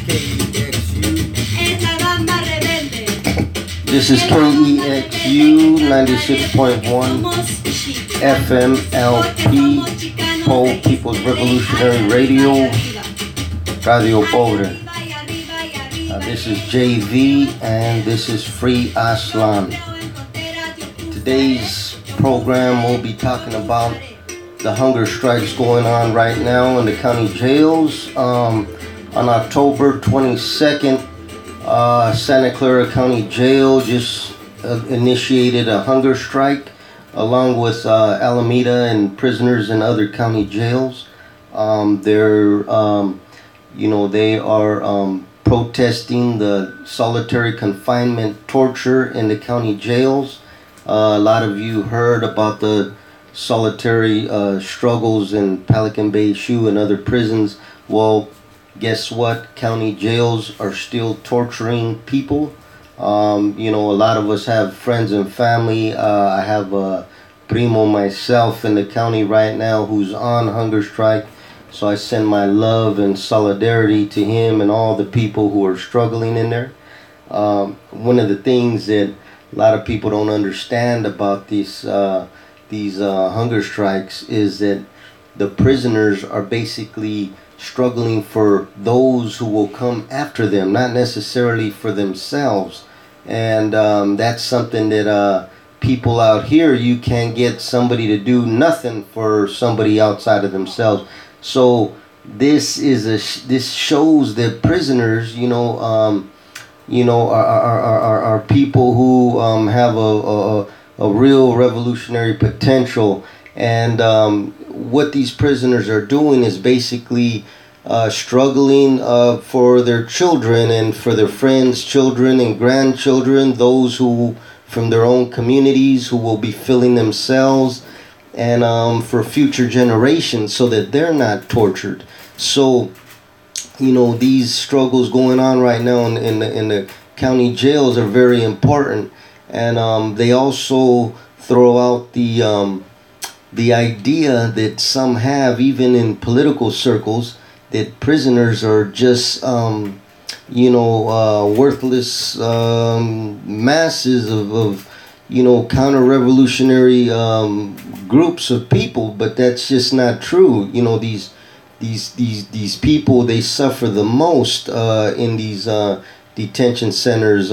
This is KEXU 96.1 FM LP, Pole People's Revolutionary Radio, Radio Pobre. This is JV and this is Free Aztlan. Today's program will be talking about the hunger strikes going on right now in the county jails. On October 22nd, Santa Clara County Jail just initiated a hunger strike along with Alameda and prisoners in other county jails. They are protesting the solitary confinement torture in the county jails. A lot of you heard about the solitary struggles in Pelican Bay Shoe and other prisons. Well, guess what? County jails are still torturing people. A lot of us have friends and family. I have a primo myself in the county right now who's on hunger strike. So I send my love and solidarity to him and all the people who are struggling in there. One of the things that a lot of people don't understand about these hunger strikes is that the prisoners are basically struggling for those who will come after them, not necessarily for themselves. And that's something that people out here, you can't get somebody to do nothing for somebody outside of themselves. So this shows that prisoners, are people who have a real revolutionary potential. And what these prisoners are doing is basically struggling for their children and for their friends' children and grandchildren, those who from their own communities who will be filling themselves, and for future generations so that they're not tortured. So, these struggles going on right now in the county jails are very important. And they also throw out the idea that some have, even in political circles, that prisoners are just, worthless masses of counter-revolutionary groups of people. But that's just not true. These people, they suffer the most in these detention centers,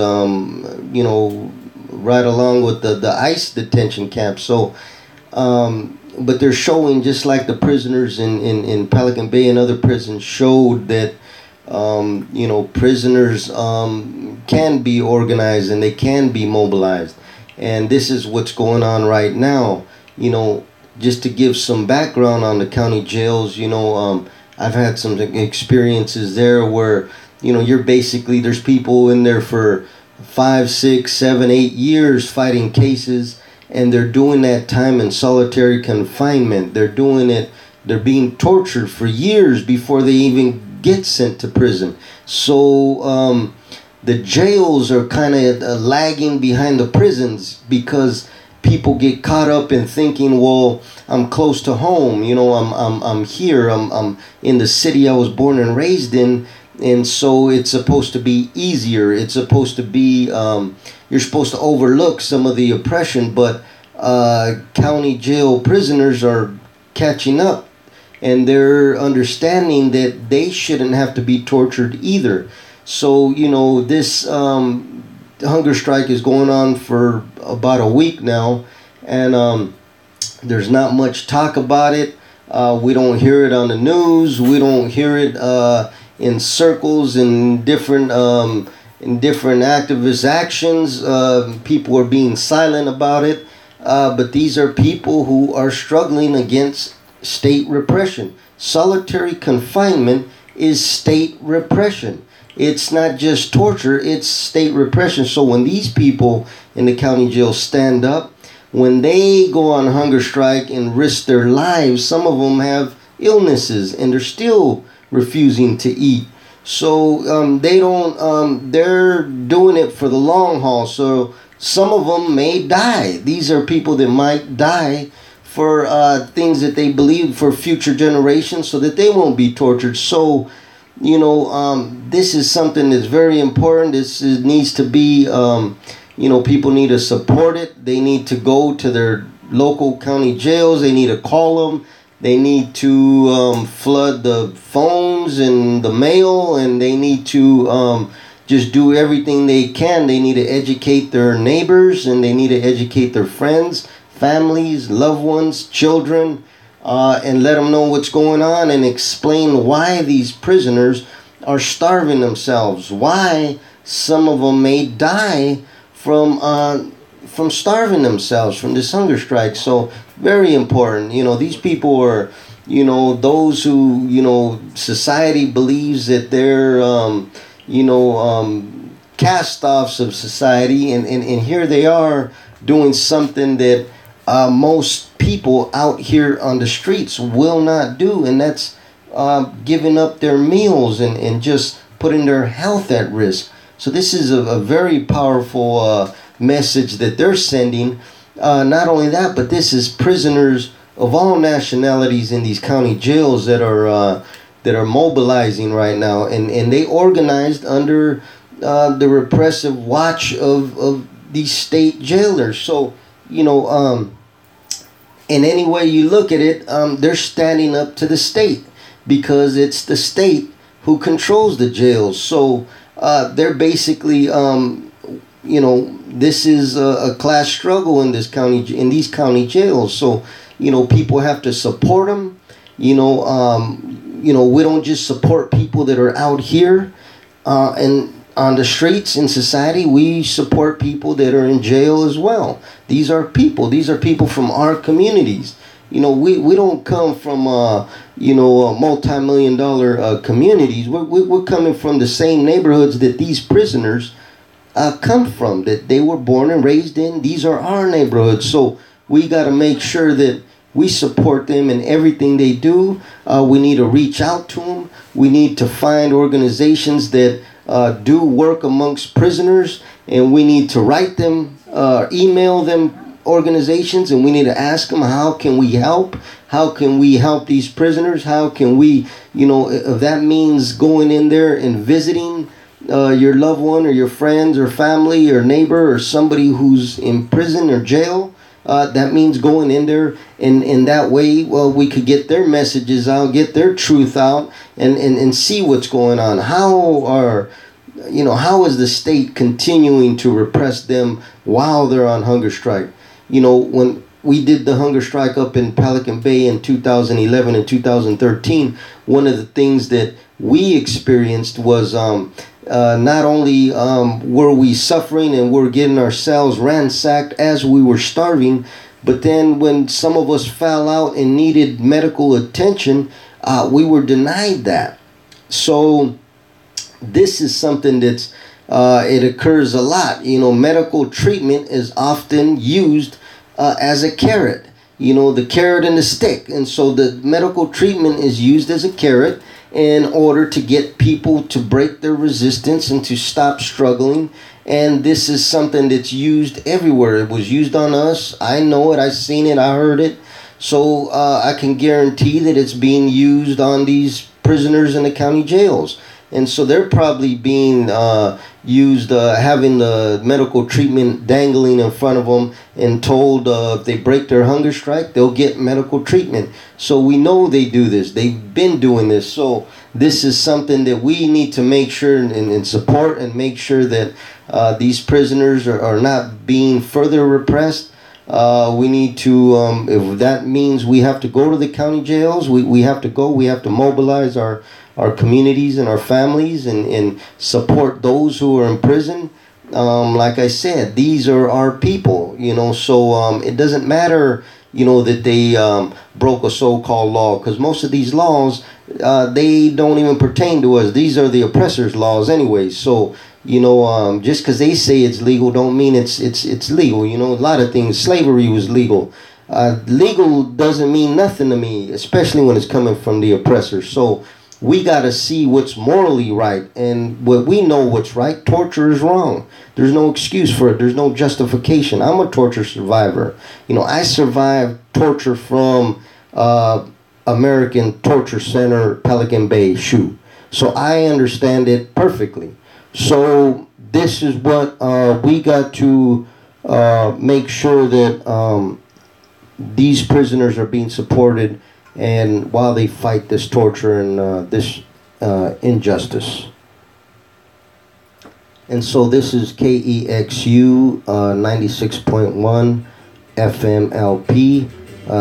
right along with the ICE detention camps. So, but they're showing, just like the prisoners in Pelican Bay and other prisons showed, that prisoners can be organized and they can be mobilized. And this is what's going on right now. Just to give some background on the county jails, I've had some experiences there where, you're basically, there's people in there for 5, 6, 7, 8 years fighting cases, and they're doing that time in solitary confinement. They're doing it, they're being tortured for years before they even get sent to prison. So the jails are kind of lagging behind the prisons because people get caught up in thinking, well, I'm close to home, I'm here, I'm in the city I was born and raised in. And so it's supposed to be easier. It's supposed to be, you're supposed to overlook some of the oppression, but county jail prisoners are catching up, and they're understanding that they shouldn't have to be tortured either. So, this hunger strike is going on for about a week now, and there's not much talk about it. We don't hear it on the news. We don't hear it in circles, in different activist actions. People are being silent about it, but these are people who are struggling against state repression. Solitary confinement is state repression. It's not just torture, it's state repression. So when these people in the county jail stand up, when they go on hunger strike and risk their lives, some of them have illnesses and they're still refusing to eat. So they're doing it for the long haul. So some of them may die. These are people that might die for things that they believe for future generations so that they won't be tortured. So this is something that's very important. Needs to be, people need to support it. They need to go to their local county jails. They need to call them. They need to flood the phones and the mail, and they need to just do everything they can. They need to educate their neighbors, and they need to educate their friends, families, loved ones, children, and let them know what's going on, and explain why these prisoners are starving themselves, why some of them may die from starving themselves from this hunger strike. So very important. These people are, those who, society believes that they're, cast-offs of society, and here they are doing something that most people out here on the streets will not do, and that's giving up their meals and just putting their health at risk. So this is a very powerful message that they're sending. Not only that, but this is prisoners of all nationalities in these county jails that are mobilizing right now, and they organized under the repressive watch of these state jailers. So in any way you look at it, they're standing up to the state, because it's the state who controls the jails. So they're basically this is a class struggle in these county jails. So people have to support them. We don't just support people that are out here and on the streets in society. We support people that are in jail as well. These are people from our communities. We don't come from multi-million-dollar communities. We're coming from the same neighborhoods that these prisoners come from, that they were born and raised in. These are our neighborhoods. So we got to make sure that we support them in everything they do. We need to reach out to them. We need to find organizations that do work amongst prisoners, and we need to write them, email them organizations, and we need to ask them, how can we help? How can we help these prisoners? How can we, if that means going in there and visiting your loved one or your friends or family or neighbor or somebody who's in prison or jail, that means going in there, and in that way, we could get their messages out, get their truth out, and see what's going on. How is the state continuing to repress them while they're on hunger strike? When we did the hunger strike up in Pelican Bay in 2011 and 2013, one of the things that we experienced was not only were we suffering and we're getting ourselves ransacked as we were starving, but then when some of us fell out and needed medical attention, we were denied that. So this is something that's it occurs a lot. Medical treatment is often used as a carrot, the carrot and the stick. And so the medical treatment is used as a carrot in order to get people to break their resistance and to stop struggling. And this is something that's used everywhere. It was used on us. I know it. I've seen it. I heard it. So I can guarantee that it's being used on these prisoners in the county jails. And so they're probably being used, having the medical treatment dangling in front of them and told if they break their hunger strike, they'll get medical treatment. So we know they do this. They've been doing this. So this is something that we need to make sure and support, and make sure that these prisoners are not being further repressed. We need to, if that means we have to go to the county jails, we have to go. We have to mobilize our communities and our families and support those who are in prison. Like I said, these are our people, so it doesn't matter, that they broke a so-called law, because most of these laws, they don't even pertain to us. These are the oppressors' laws anyway. So, just because they say it's legal don't mean it's legal. A lot of things, slavery was legal. Legal doesn't mean nothing to me, especially when it's coming from the oppressor. So we got to see what's morally right, and what we know what's right. Torture is wrong. There's no excuse for it. There's no justification. I'm a torture survivor. I survived torture from American Torture Center, Pelican Bay, SHU. So I understand it perfectly. So this is what we got to make sure that these prisoners are being supported, and while they fight this torture and this injustice. And so this is KEXU 96.1 FMLP.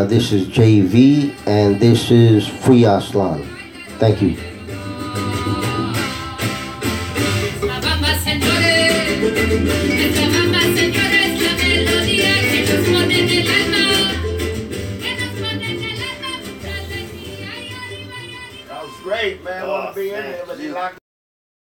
This is JV, and this is Free Aztlan. Thank you. That was great, man. I want to be in there, but they locked